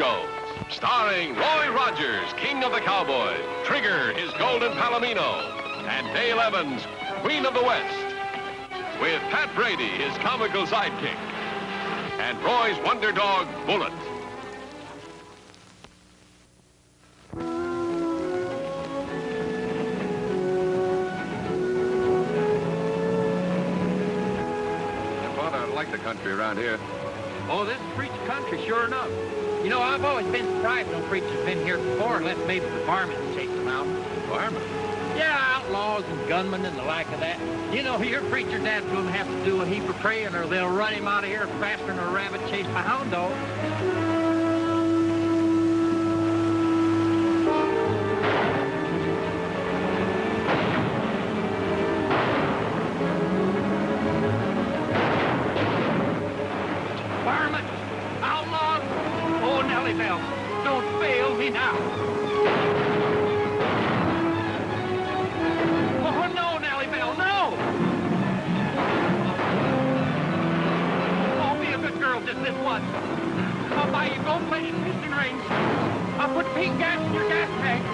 shows. Starring Roy Rogers, King of the Cowboys, Trigger, his Golden Palomino, and Dale Evans, Queen of the West. With Pat Brady, his comical sidekick, and Roy's wonder dog, Bullet. Father, I like the country around here. Oh, this is preacher country, sure enough. You know, I've always been surprised no preacher's been here before, unless maybe the varmints chased them out. Varmint? Yeah, outlaws and gunmen and the like of that. You know, your preacher dad's going to have to do a heap of praying or they'll run him out of here faster than a rabbit chased by hound dogs. Varmint! Outlaws! Oh, Nellybelle, don't fail me now. Just this once. I'll buy you gold-plated fishing rings. I'll put pink gas in your gas tank.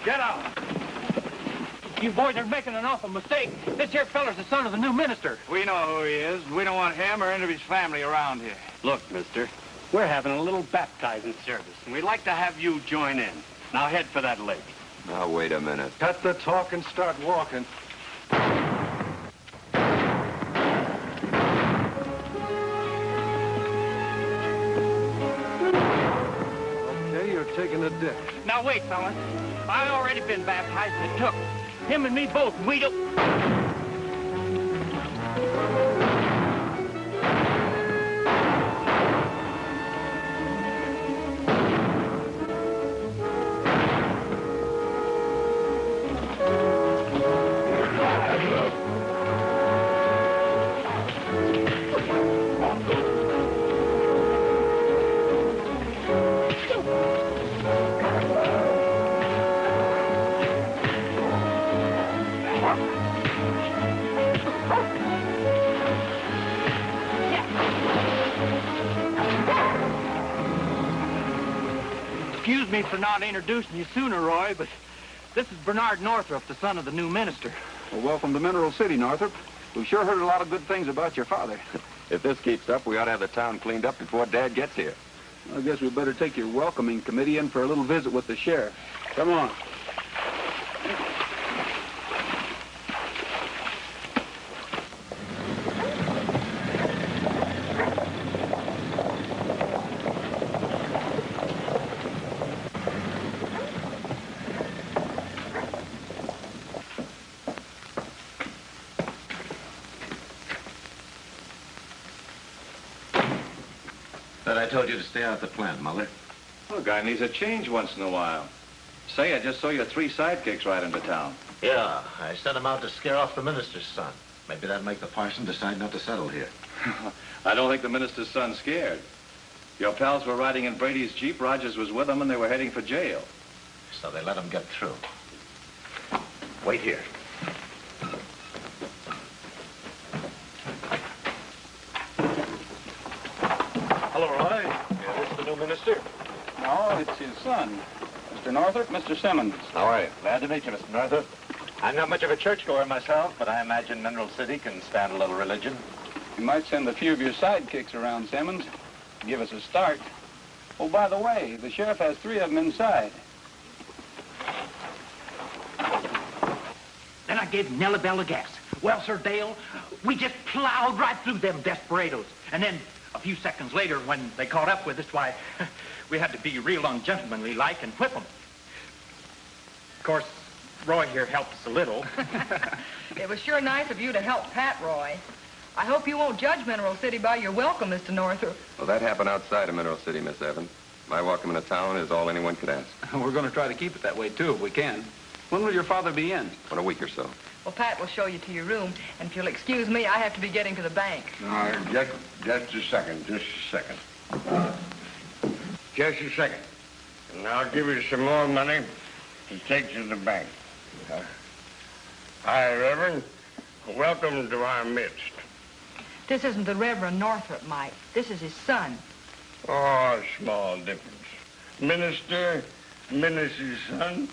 Get out. You boys are making an awful mistake. This here feller's the son of the new minister. We know who he is. We don't want him or any of his family around here. Look, mister, we're having a little baptizing service, and we'd like to have you join in. Now head for that lake. Now, wait a minute. Cut the talk and start walking. Okay, you're taking a dip. Now wait, fellas. I already been baptized and it took. Him and me both, we don't... Excuse me for not introducing you sooner, Roy, but this is Bernard Northrup, the son of the new minister. Well, welcome to Mineral City, Northrop. We've sure heard a lot of good things about your father. If this keeps up, we ought to have the town cleaned up before Dad gets here. I guess we better take your welcoming committee in for a little visit with the sheriff. Come on. I told you to stay out of the plant, Mother. Well, a guy needs a change once in a while. Say, I just saw your 3 sidekicks ride into town. Yeah, I sent him out to scare off the minister's son. Maybe that'll make the parson decide not to settle here. I don't think the minister's son's scared. Your pals were riding in Brady's Jeep, Rogers was with them, and they were heading for jail. So they let him get through. Wait here. Hello, Roy. Yeah, this is the new minister? No, it's his son. Mr. Northrop, Mr. Simmons. How are you? Glad to meet you, Mr. Northup. I'm not much of a churchgoer myself, but I imagine Mineral City can stand a little religion. You might send a few of your sidekicks around, Simmons. Give us a start. Oh, by the way, the sheriff has 3 of them inside. Then I gave Nellybelle a gas. Well, Sir Dale, we just plowed right through them desperados. And then a few seconds later, when they caught up with us, why, we had to be real ungentlemanly-like and whip them. Of course, Roy here helped us a little. It was sure nice of you to help Pat, Roy. I hope you won't judge Mineral City by your welcome, Mr. Northrop. Well, that happened outside of Mineral City, Miss Evans. My welcome in a town is all anyone could ask. We're going to try to keep it that way, too, if we can. When will your father be in? In a week or so. Well, Pat will show you to your room, and if you'll excuse me, I have to be getting to the bank. Just a second. Just a second. And I'll give you some more money to take to the bank. Hi, Reverend. Welcome to our midst. This isn't the Reverend Northrop, Mike. This is his son. Oh, small difference. Minister, minister's son,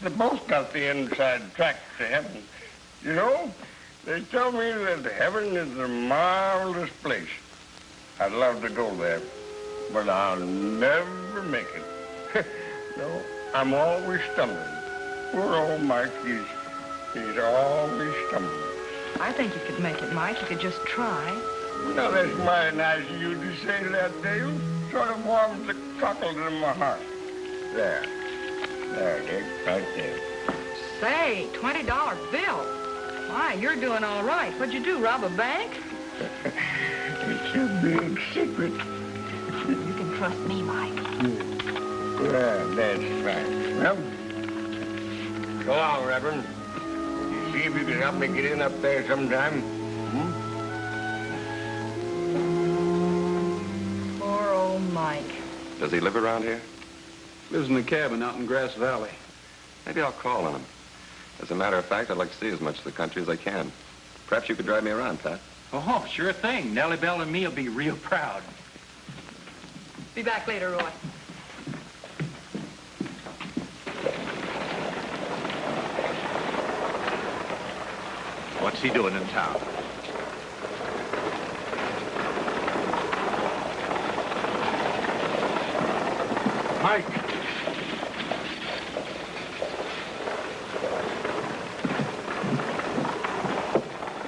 they both got the inside track to heaven. You know, they tell me that heaven is a marvelous place. I'd love to go there, but I'll never make it. No, I'm always stumbling. Poor old Mike, he's always stumbling. I think you could make it, Mike. You could just try. Now, that's mighty nice of you to say that, Dale. Sort of warms the cockles in my heart. There, Dick, right there. Say, $20 bill. My, you're doing all right. What'd you do, rob a bank? It's a big secret. You can trust me, Mike. Well, that's fine. Well, so long, Reverend. You see if you can help me get in up there sometime. Poor old Mike. Does he live around here? Lives in a cabin out in Grass Valley. Maybe I'll call on him. As a matter of fact, I'd like to see as much of the country as I can. Perhaps you could drive me around, Pat. Oh, sure thing. Nellybelle and me will be real proud. Be back later, Roy. What's he doing in town? Mike.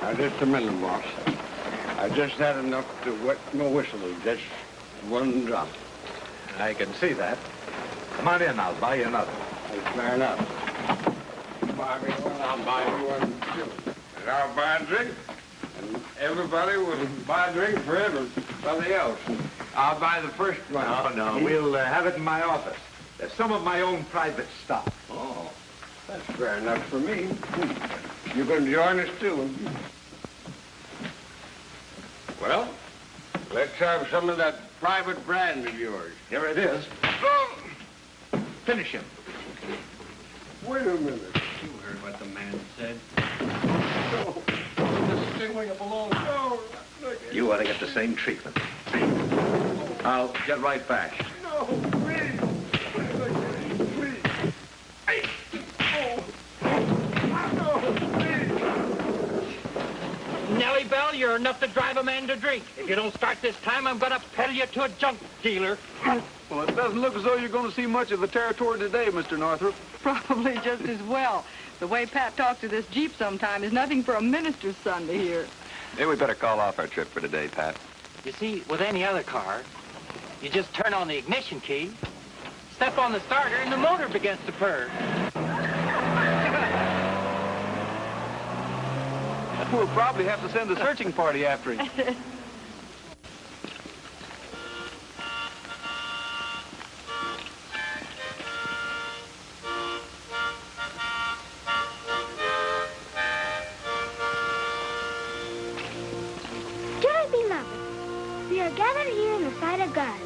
Now, just a minute, boss. I just had enough to wet my whistle. Just one drop. I can see that. Come on in, I'll buy you another. That's fair enough. Buy me one, I'll buy you one, too. And I'll buy a drink. And everybody will buy a drink for everybody else. And I'll buy the first one. No, we'll have it in my office. There's some of my own private stock. Oh, that's fair enough for me. You can join us, too. Well, let's have some of that private brand of yours. Here it is. Finish him. Wait a minute. You heard what the man said. No. Just stay where you belong. No. You ought to get the same treatment. I'll get right back. No, please. Please. Hey. Oh. No, please. Nellybelle, you're enough to drive a man to drink. If you don't start this time, I'm going to peddle you to a junk dealer. Well, it doesn't look as though you're going to see much of the territory today, Mr. Northrop. Probably just as well. The way Pat talks to this Jeep sometime is nothing for a minister's son to hear. Maybe we better call off our trip for today, Pat. You see, with any other car, you just turn on the ignition key, step on the starter, and the motor begins to purr. We'll probably have to send a searching party after him. Dearly beloved, we are gathered here in the sight of God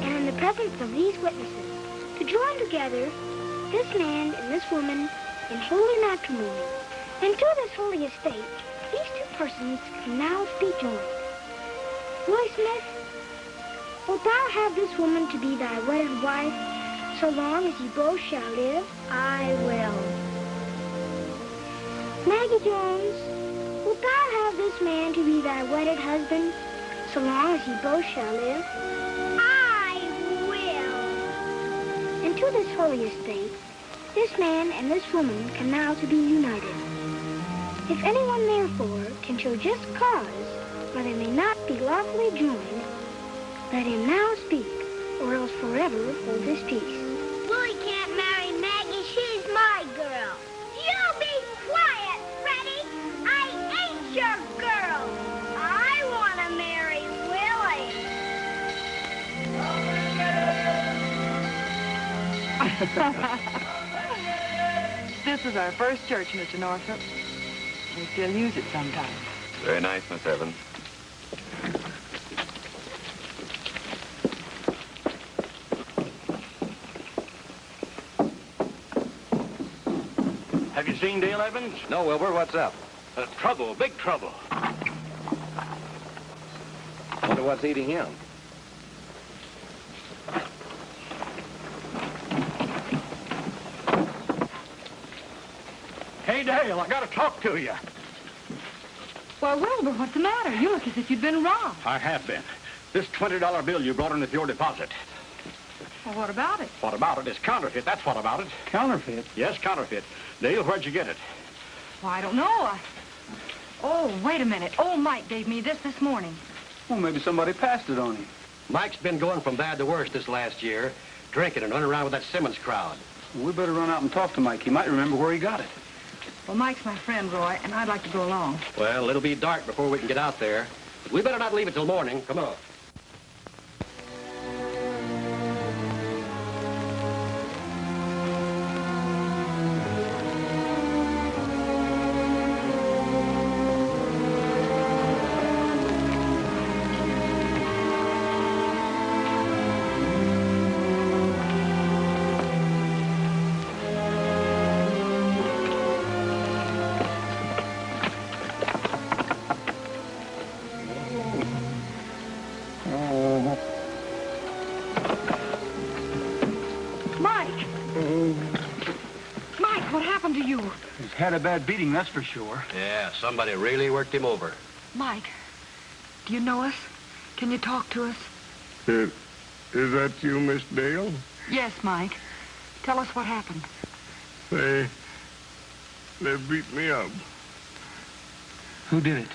and in the presence of these witnesses to join together this man and this woman in holy matrimony. And to this holy estate, these two persons can now be joined. Roy Smith, wilt thou have this woman to be thy wedded wife, so long as ye both shall live? I will. Maggie Jones, wilt thou have this man to be thy wedded husband, so long as ye both shall live? I will. And to this holy estate, this man and this woman can now to be united. If anyone, therefore, can show just cause why they may not be lawfully joined, let him now speak, or else forever hold his peace. Willie can't marry Maggie. She's my girl. You be quiet, Freddie. I ain't your girl. I want to marry Willie. This is our first church, Mr. Northrop. We still use it sometimes. Very nice, Miss Evans. Have you seen Dale Evans? No, Wilbur, what's up? Trouble, big trouble. Wonder what's eating him. Hey, Dale, I gotta talk to you. Why, Wilbur, what's the matter? You look as if you'd been robbed. I have been. This $20 bill you brought in with your deposit. Well, what about it? What about it? It's counterfeit. That's what about it. Counterfeit? Yes, counterfeit. Dale, where'd you get it? Well, I don't know. Oh, wait a minute. Old Mike gave me this morning. Well, maybe somebody passed it on him. Mike's been going from bad to worse this last year, drinking and running around with that Simmons crowd. Well, we better run out and talk to Mike. He might remember where he got it. Well, Mike's my friend, Roy, and I'd like to go along. Well, it'll be dark before we can get out there. But we better not leave it till morning. Come on. Had a bad beating, that's for sure. Yeah, somebody really worked him over. Mike, do you know us? Can you talk to us? Is that you, Miss Dale? Yes, Mike. Tell us what happened. They beat me up. Who did it?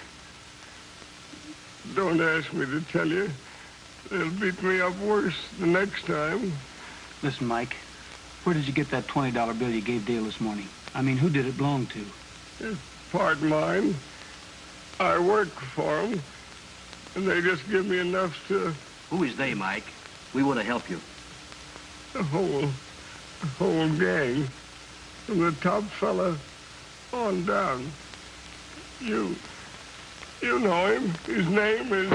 Don't ask me to tell you. They'll beat me up worse the next time. Listen, Mike, where did you get that $20 bill you gave Dale this morning? I mean, who did it belong to? It's part mine. I work for them, and they just give me enough to... Who is they, Mike? We want to help you. The whole gang, from the top fella on down. You know him. His name is...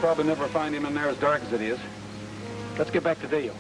Probably never find him in there as dark as it is. Let's get back to Dale.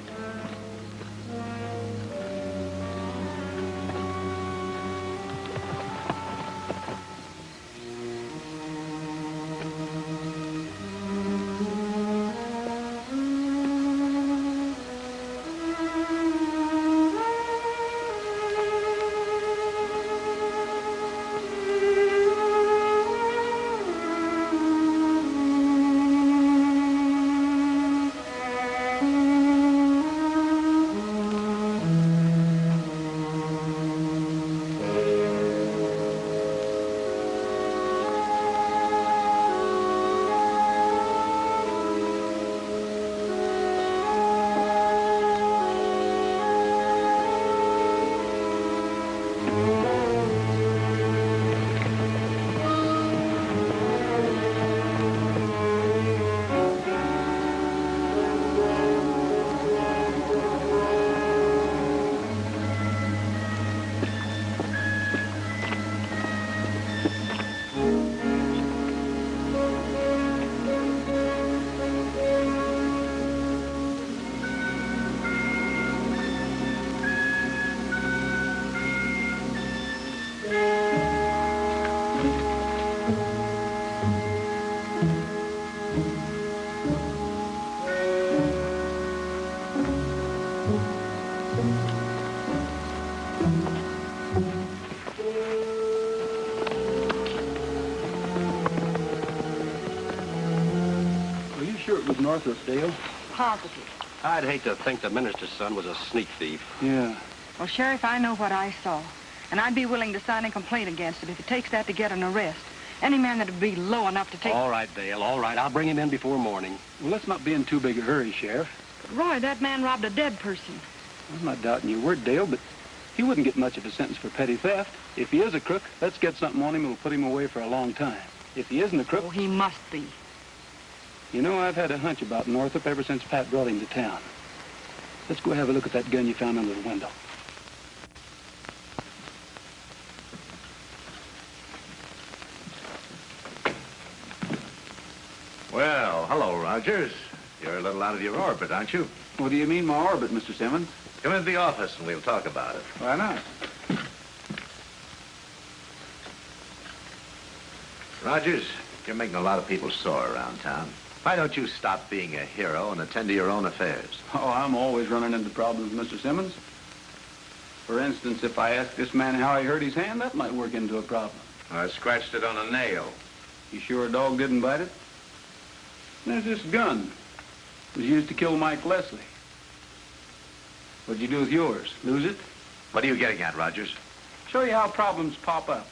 it was Northrup, Dale? Positive. I'd hate to think the minister's son was a sneak thief. Yeah. Well, Sheriff, I know what I saw. And I'd be willing to sign a complaint against it if it takes that to get an arrest. Any man that'd be low enough to take... All right, Dale, all right. I'll bring him in before morning. Well, let's not be in too big a hurry, Sheriff. But Roy, that man robbed a dead person. I'm not doubting your word, Dale, but he wouldn't get much of a sentence for petty theft. If he is a crook, let's get something on him that'll put him away for a long time. If he isn't a crook... Oh, he must be. You know, I've had a hunch about Northup ever since Pat brought him to town. Let's go have a look at that gun you found under the window. Well, hello, Rogers. You're a little out of your orbit, aren't you? What do you mean, my orbit, Mr. Simmons? Come into the office and we'll talk about it. Why not? Rogers, you're making a lot of people sore around town. Why don't you stop being a hero and attend to your own affairs? Oh, I'm always running into problems, Mr. Simmons. For instance, if I ask this man how he hurt his hand, that might work into a problem. I scratched it on a nail. You sure a dog didn't bite it? There's this gun. It was used to kill Mike Leslie. What'd you do with yours? Lose it? What are you getting at, Rogers? Show you how problems pop up.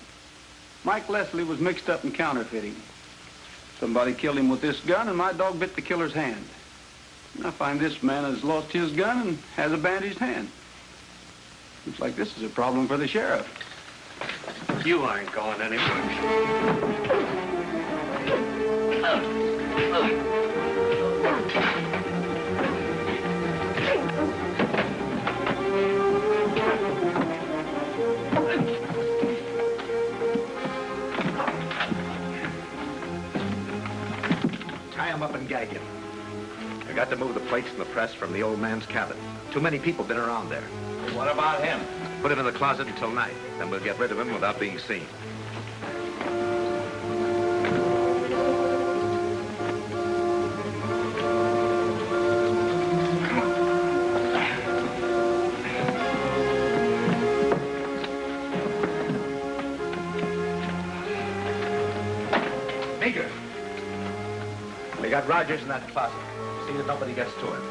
Mike Leslie was mixed up in counterfeiting. Somebody killed him with this gun, and my dog bit the killer's hand. And I find this man has lost his gun and has a bandaged hand. Looks like this is a problem for the sheriff. You aren't going anywhere. Tie him up and gag him. I got to move the plates and the press from the old man's cabin. Too many people been around there. What about him? Put him in the closet until night. Then we'll get rid of him without being seen. Meager. We got Rogers in that closet. See that nobody gets to him.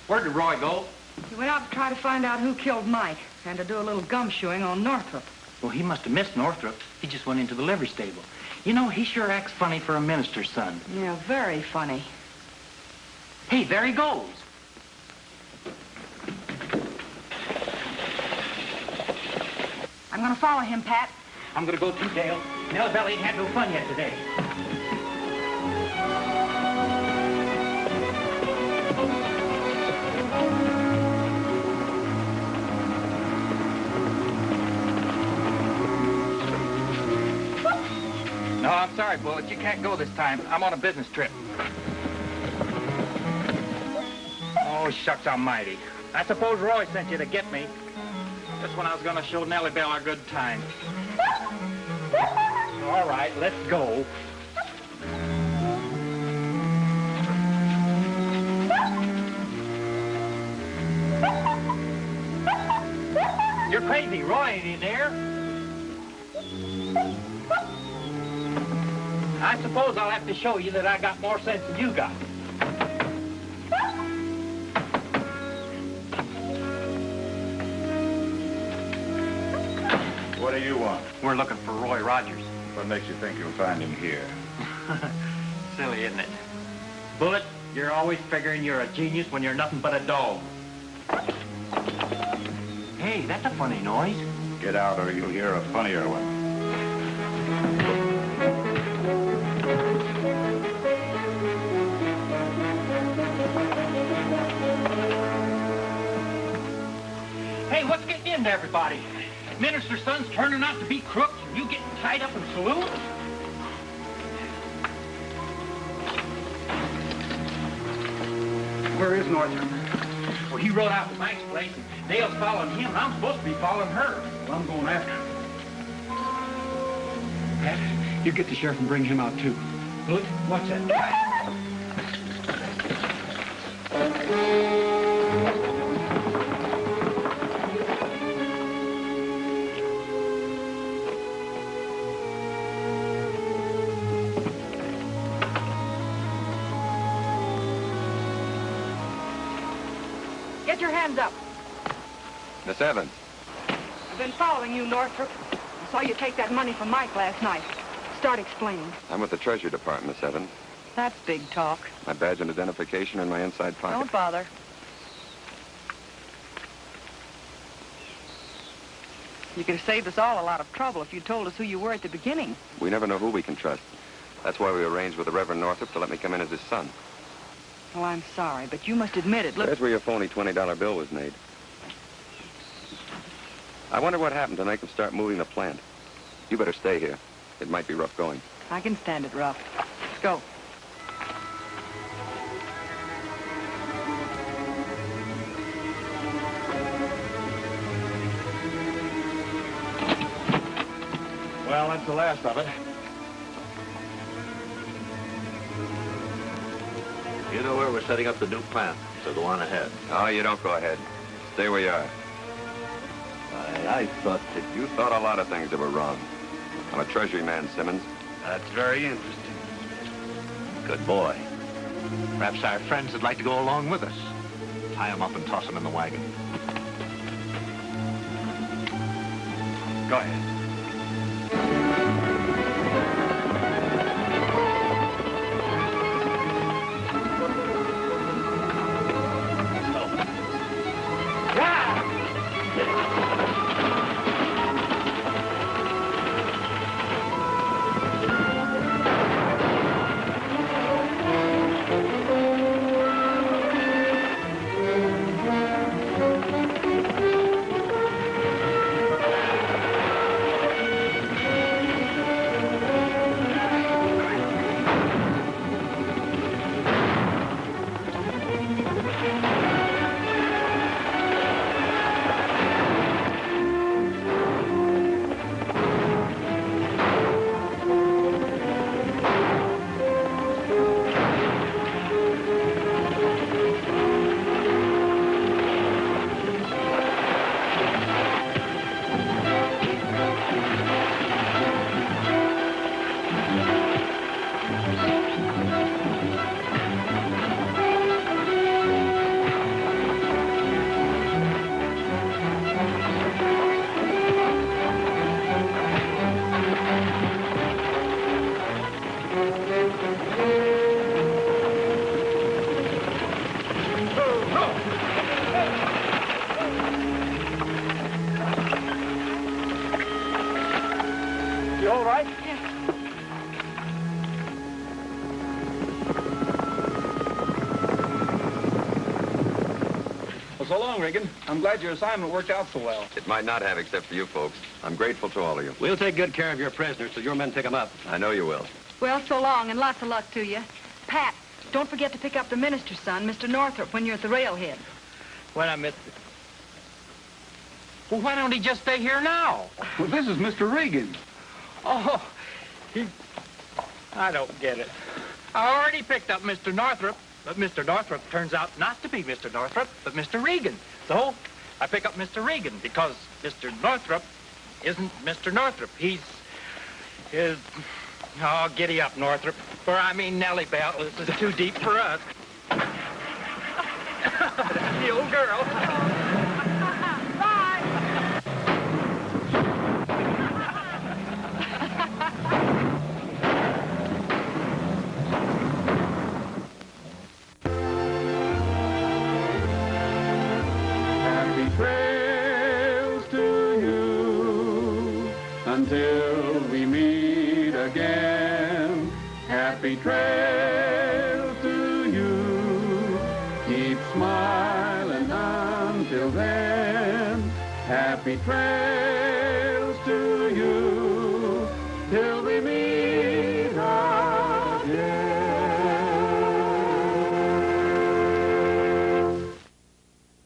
Where did Roy go? He went out to try to find out who killed Mike and to do a little gumshoeing on Northup. Well, he must have missed Northrop. He just went into the livery stable. You know, he sure acts funny for a minister's son. Yeah, very funny. Hey, there he goes. I'm gonna follow him, Pat. I'm gonna go too, Dale. Nellybelle ain't had no fun yet today. No, I'm sorry, Bullet. You can't go this time. I'm on a business trip. Oh, shucks almighty. I suppose Roy sent you to get me. Just when I was going to show Nellybelle a good time. All right, let's go. You're crazy. Roy ain't in there. I suppose I'll have to show you that I got more sense than you got. What do you want? We're looking for Roy Rogers. What makes you think you'll find him here? Silly, isn't it? Bullet, you're always figuring you're a genius when you're nothing but a dog. Hey, that's a funny noise. Get out or you'll hear a funnier one. Hey, what's getting into everybody? Minister's son's turning out to be crooks, and you getting tied up in saloons? Where is Northup? Well, he rode out to Mike's place, and Dale's following him, and I'm supposed to be following her. Well, I'm going after him. Pat, you get the sheriff and bring him out, too. Good? What's that? Get your hands up. Miss Evans. I've been following you, Northrop. I saw you take that money from Mike last night. Start explaining. I'm with the Treasury Department, Miss Evans. That's big talk. My badge and identification are in my inside pocket. Don't bother. You could have saved us all a lot of trouble if you told us who you were at the beginning. We never know who we can trust. That's why we arranged with the Reverend Northrop to let me come in as his son. Well, I'm sorry, but you must admit it. Look. There's where your phony $20 bill was made. I wonder what happened to make them start moving the plant. You better stay here. It might be rough going. I can stand it rough. Let's go. Well, that's the last of it. You know where we're setting up the new plant, so go on ahead. Oh, you don't go ahead. Stay where you are. I thought that... You thought a lot of things that were wrong. I'm a Treasury man, Simmons. That's very interesting. Good boy. Perhaps our friends would like to go along with us. Tie them up and toss them in the wagon. Go ahead. So long, Regan. I'm glad your assignment worked out so well. It might not have, except for you folks. I'm grateful to all of you. We'll take good care of your prisoners till your men pick them up. I know you will. Well, so long, and lots of luck to you. Pat, don't forget to pick up the minister's son, Mr. Northrop, when you're at the railhead. When I'm at... Well, why don't he just stay here now? Well, this is Mr. Regan. Oh, I don't get it. I already picked up Mr. Northrop, but Mr. Northrop turns out not to be Mr. Northrop, but Mr. Regan. So I pick up Mr. Regan because Mr. Northrop isn't Mr. Northrop. He's... Oh, giddy up, Northrop. For I mean Nellybelle. This is too deep for us. That's the old girl. Trails to you until we meet again. Happy trails to you. Keep smiling until then. Happy trails.